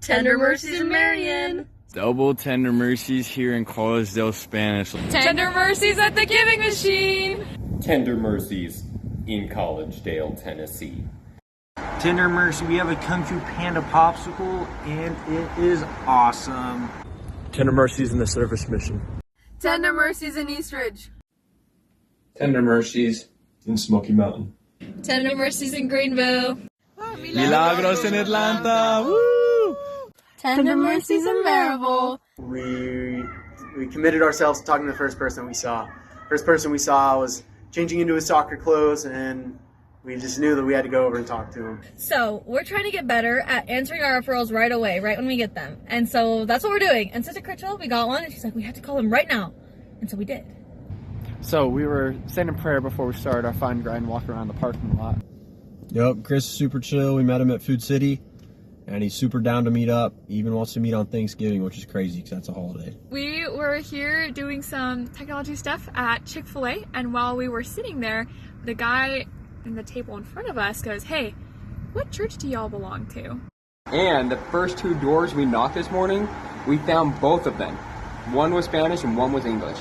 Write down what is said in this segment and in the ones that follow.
Tender Mercies in Marion. Double Tender Mercies here in Collegedale, Spanish. Tender Mercies at the Giving Machine. Tender Mercies in Collegedale, Tennessee. Tender Mercy, we have a Kung Fu Panda popsicle, and it is awesome. Tender Mercies in the Service Mission. Tender Mercies in Eastridge. Tender Mercies in Smoky Mountain. Tender Mercies in Greenville. Milagros in Atlanta. Woo! Tender Mercies in Maryville. We committed ourselves to talking to the first person we saw. First person we saw was changing into his soccer clothes, and we just knew that we had to go over and talk to him. So we're trying to get better at answering our referrals right away, right when we get them. And so that's what we're doing. And Sister Critchwell, we got one, and she's like, we have to call him right now. And so we did. So we were saying a prayer before we started our fine grind walk around the parking lot. Yep, Chris is super chill. We met him at Food City, and he's super down to meet up. He even wants to meet on Thanksgiving, which is crazy because that's a holiday. We were here doing some technology stuff at Chick-fil-A, and while we were sitting there, the guy in the table in front of us goes, "Hey, what church do y'all belong to?" And the first two doors we knocked this morning, we found both of them. One was Spanish and one was English.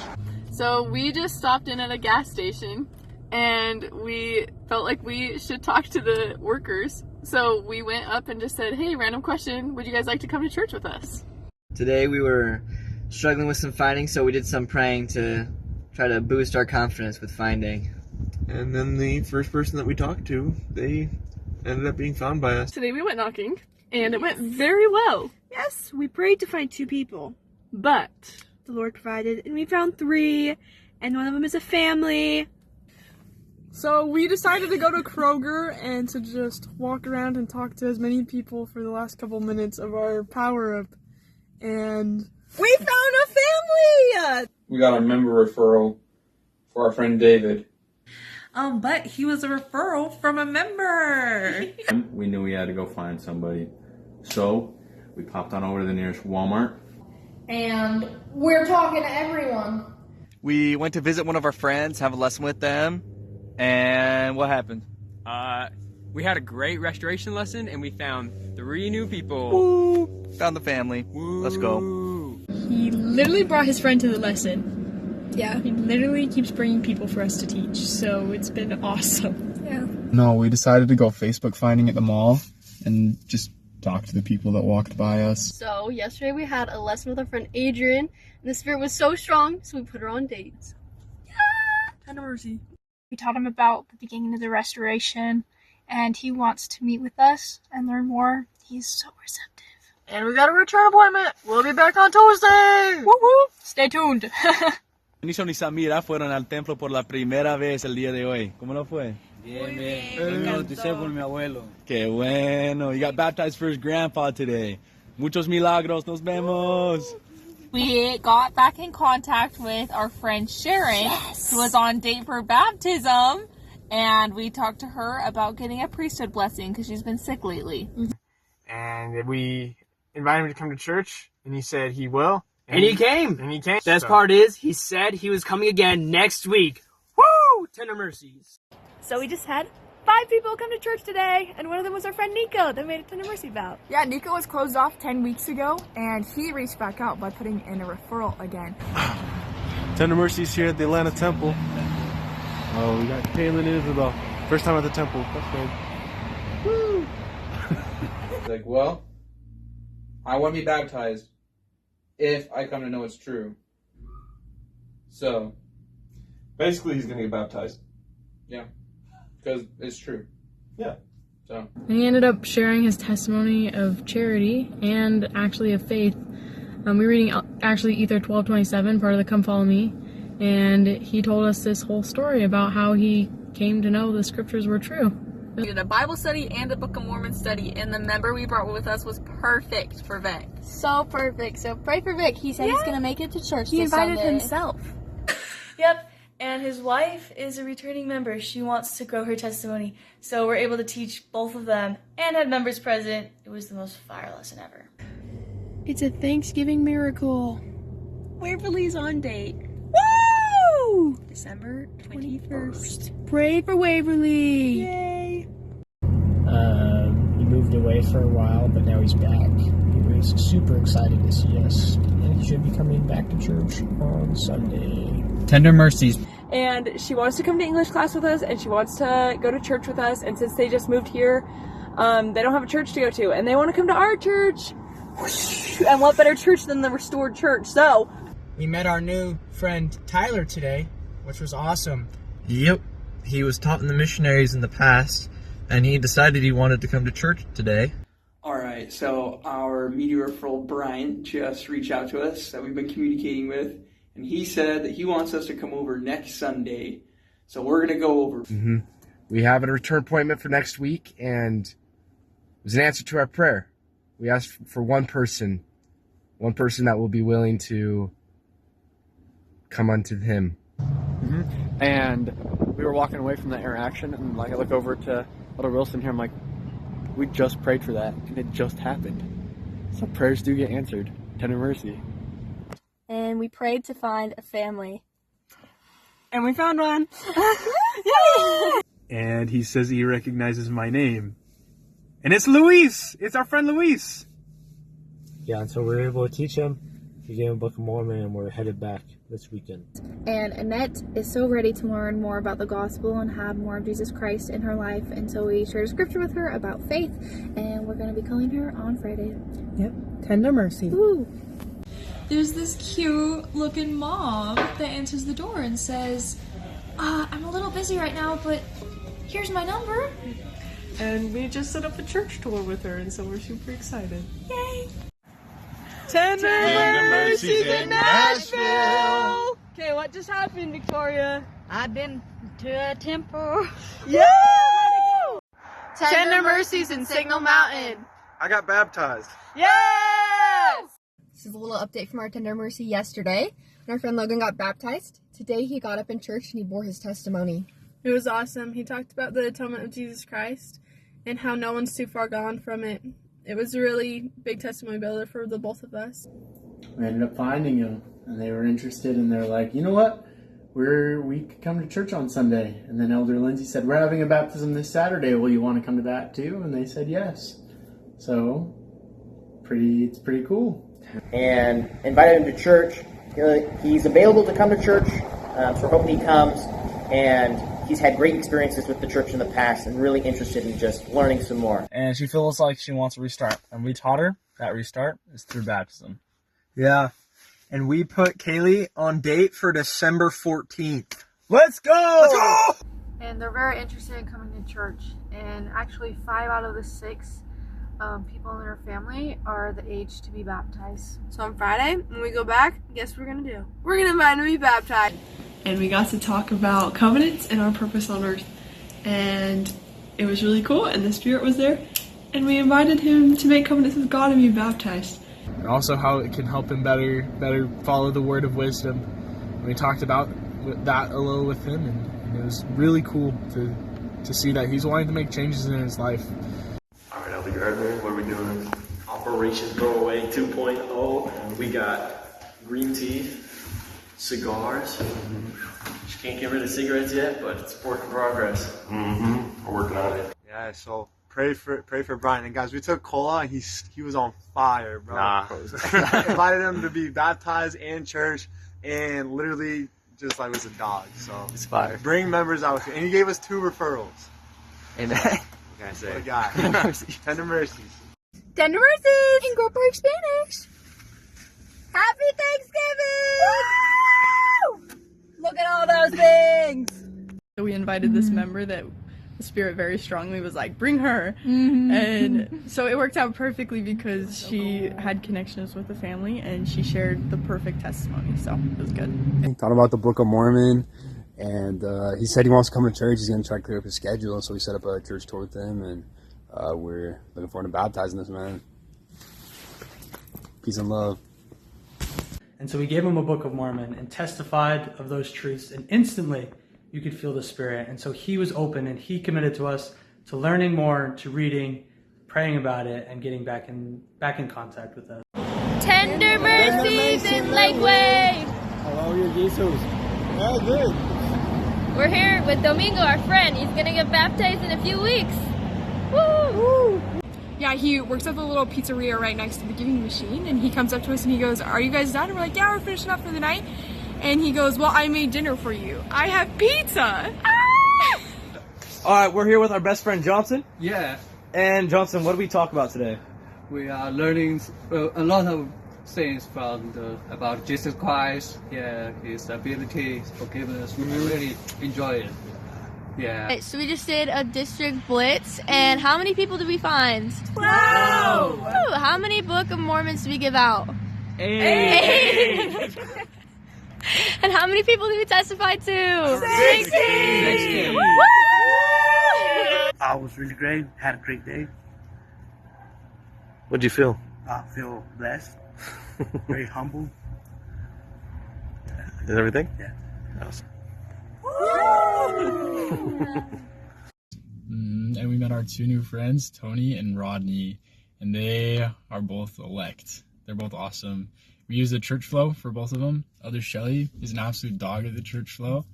So we just stopped in at a gas station, and we felt like we should talk to the workers. So we went up and just said, "Hey, random question, would you guys like to come to church with us?" Today we were struggling with some finding, so we did some praying to try to boost our confidence with finding. And then the first person that we talked to, they ended up being found by us. Today we went knocking, and it went very well. Yes, we prayed to find 2 people, but the Lord provided, and we found 3, and one of them is a family. So we decided to go to Kroger and to just walk around and talk to as many people for the last couple minutes of our power up, and we found a family! We got a member referral for our friend David. But he was a referral from a member. We knew we had to go find somebody. So we popped on over to the nearest Walmart. And we're talking to everyone. We went to visit one of our friends, have a lesson with them, and what happened? We had a great restoration lesson, and we found 3 new people. Woo! Found the family. Woo! Let's go. He literally brought his friend to the lesson. Yeah. He literally keeps bringing people for us to teach, so it's been awesome. Yeah. No, we decided to go Facebook finding at the mall and just talk to the people that walked by us. So yesterday we had a lesson with our friend Adrian, and the spirit was so strong, so we put her on dates. Yeah! Tender Mercy. We taught him about the beginning of the restoration, and he wants to meet with us and learn more. He's so receptive. And we got a return appointment. We'll be back on Tuesday. Woo woo! Stay tuned. Niso ni Samira fueron al templo por la primera vez el día de hoy. ¿Cómo lo fue? Bien, bien. Me bauticé por mi abuelo. Qué bueno. You got baptized for his grandpa today. Muchos milagros. Nos vemos. We got back in contact with our friend Sharon, who was on date for baptism, and we talked to her about getting a priesthood blessing because she's been sick lately. And we invited him to come to church, and he said he will. And he came. And he came. Best part is, he said he was coming again next week. Woo! Tender Mercies. So we just had 5 people come to church today, and one of them was our friend Nico that made a Tender Mercy vow. Yeah, Nico was closed off 10 weeks ago, and he reached back out by putting in a referral again. Tender Mercies here at the Atlanta Temple. Oh, we got Kaylin and Isabel. First time at the temple. That's good. Woo! Like, well, I want to be baptized if I come to know it's true. So, basically, he's going to get baptized. Yeah, because it's true. Yeah. So. And he ended up sharing his testimony of charity and actually of faith. We were reading actually Ether 12:27, part of the Come Follow Me, and he told us this whole story about how he came to know the scriptures were true. We did a Bible study and a Book of Mormon study, and the member we brought with us was perfect for Vic. So perfect. So pray for Vic. He said he's going to make it to church He this invited Sunday. himself. Yep, and his wife is a returning member. She wants to grow her testimony, so we're able to teach both of them and had members present. It was the most fire lesson ever. It's a Thanksgiving miracle. Waverly's on date. Woo! December 21st. Pray for Waverly. Yay! You moved away for a while, but now he's back. He was super excited to see us, and he should be coming back to church on Sunday. Tender Mercies. And she wants to come to English class with us, and she wants to go to church with us, and since they just moved here, they don't have a church to go to, and they want to come to our church. And what better church than the Restored Church? So We met our new friend Tyler today, which was awesome. Yep. He was taught in the Missionaries in the past, and he decided he wanted to come to church today. Alright, so our media referral Brian just reached out to us that we've been communicating with, and he said that he wants us to come over next Sunday. So we're going to go over. We have a return appointment for next week, and it was an answer to our prayer. We asked for one person that will be willing to come unto him. And we were walking away from that interaction, and I look over to Elder Wilson here. I'm like, we just prayed for that, and it just happened. So prayers do get answered. Tender mercy. And we prayed to find a family. And we found one. Yay! And he says he recognizes my name. And it's Luis! It's our friend Luis! Yeah, and so we were able to teach him. He gave him a Book of Mormon, and we're headed back this weekend. And Annette is so ready to learn more about the gospel and have more of Jesus Christ in her life. And so we shared a scripture with her about faith, and we're going to be calling her on Friday. Yep, Tender Mercy. Woo! There's this cute looking mom that answers the door and says, I'm a little busy right now, but here's my number. And we just set up a church tour with her, and so we're super excited. Yay! Tender Mercies in Nashville! Okay, what just happened, Victoria? I've been to a temple. Yeah! Tender Mercies in Signal Mountain. I got baptized. Yes! This is a little update from our Tender Mercy yesterday. When our friend Logan got baptized, today he got up in church and he bore his testimony. It was awesome. He talked about the atonement of Jesus Christ and how no one's too far gone from it. It was a really big testimony builder for the both of us. We ended up finding him, and they were interested, and they're like, you know what? We could come to church on Sunday. And then Elder Lindsay said, we're having a baptism this Saturday. Will you want to come to that too? And they said yes. So, it's pretty cool. And invited him to church. He's available to come to church, so we're hoping he comes. And he's had great experiences with the church in the past and really interested in just learning some more. And she feels like she wants to restart. And we taught her that restart is through baptism. Yeah. And we put Kaylee on date for December 14th. Let's go! Let's go! And they're very interested in coming to church. And actually 5 out of the 6 people in their family are the age to be baptized. So on Friday, when we go back, guess what we're going to do? We're going to invite him to be baptized. And we got to talk about covenants and our purpose on earth. And it was really cool, and the Spirit was there. And we invited him to make covenants with God and be baptized. And also how it can help him better follow the word of wisdom. And we talked about that a little with him, and it was really cool to see that he's wanting to make changes in his life. All right, Elder Gardner, what are we doing? Operation Throwaway 2.0. We got green tea, cigars. Just can't get rid of cigarettes yet, but it's a work in progress. We're working on it. Yeah, so pray for Brian. And guys, we took cola, and he was on fire, bro. Nah. Invited him to be baptized in church, and literally just like was a dog. So It's fire. bring members out with you. And he gave us 2 referrals. Amen. What can I say? What a guy. Tender Mercies. Tender Mercies. Tender Mercies! In Grove Park Spanish! Happy Thanksgiving! Woo! Look at all those things! So we invited this member that the Spirit very strongly was like, bring her. And so it worked out perfectly because she had connections with the family and she shared the perfect testimony. So it was good. He thought about the Book of Mormon, and he said he wants to come to church. He's going to try to clear up his schedule, so we set up a church tour with him, and we're looking forward to baptizing this man. Peace and love. And so we gave him a Book of Mormon and testified of those truths, and instantly you could feel the Spirit. And so he was open, and he committed to us to learning more, to reading, praying about it, and getting back in contact with us. Tender Mercies in Lakeway! Hello, you're Jesus. Yeah, good. We're here with Domingo, our friend. He's gonna get baptized in a few weeks. Woo! Yeah, he works at the little pizzeria right next to the giving machine, and he comes up to us and he goes, "Are you guys done?" And we're like, "Yeah, we're finishing up for the night." And he goes, "Well, I made dinner for you. I have pizza." All right, we're here with our best friend Johnson. Yeah. And Johnson, what do we talk about today? We are learning a lot of things about Jesus Christ. Yeah, His ability, forgiveness. We really enjoy it. Yeah. Okay, so we just did a district blitz, and how many people did we find? 12! Woo! How many Book of Mormons did we give out? 8! And how many people did we testify to? 16! Woo! I was really great. Had a great day. What'd you feel? I feel blessed. Very humble. Is everything? Yeah. Awesome. And we met our 2 new friends, Tony and Rodney, and they are both elect. They're both awesome. We use the church flow for both of them. Elder Shelley is an absolute dog of the church flow,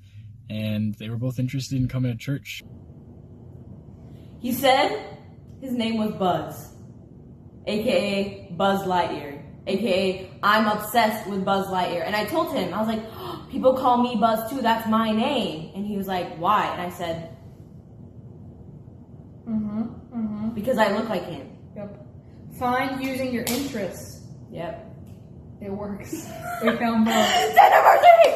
and they were both interested in coming to church. He said his name was Buzz, aka Buzz Lightyear, aka I'm obsessed with Buzz Lightyear. And I told him, I was like, oh, people call me Buzz too, that's my name. And he was like, why? And I said, because I look like him. Yep. Find using your interests. Yep. It works. We found both. Anniversary!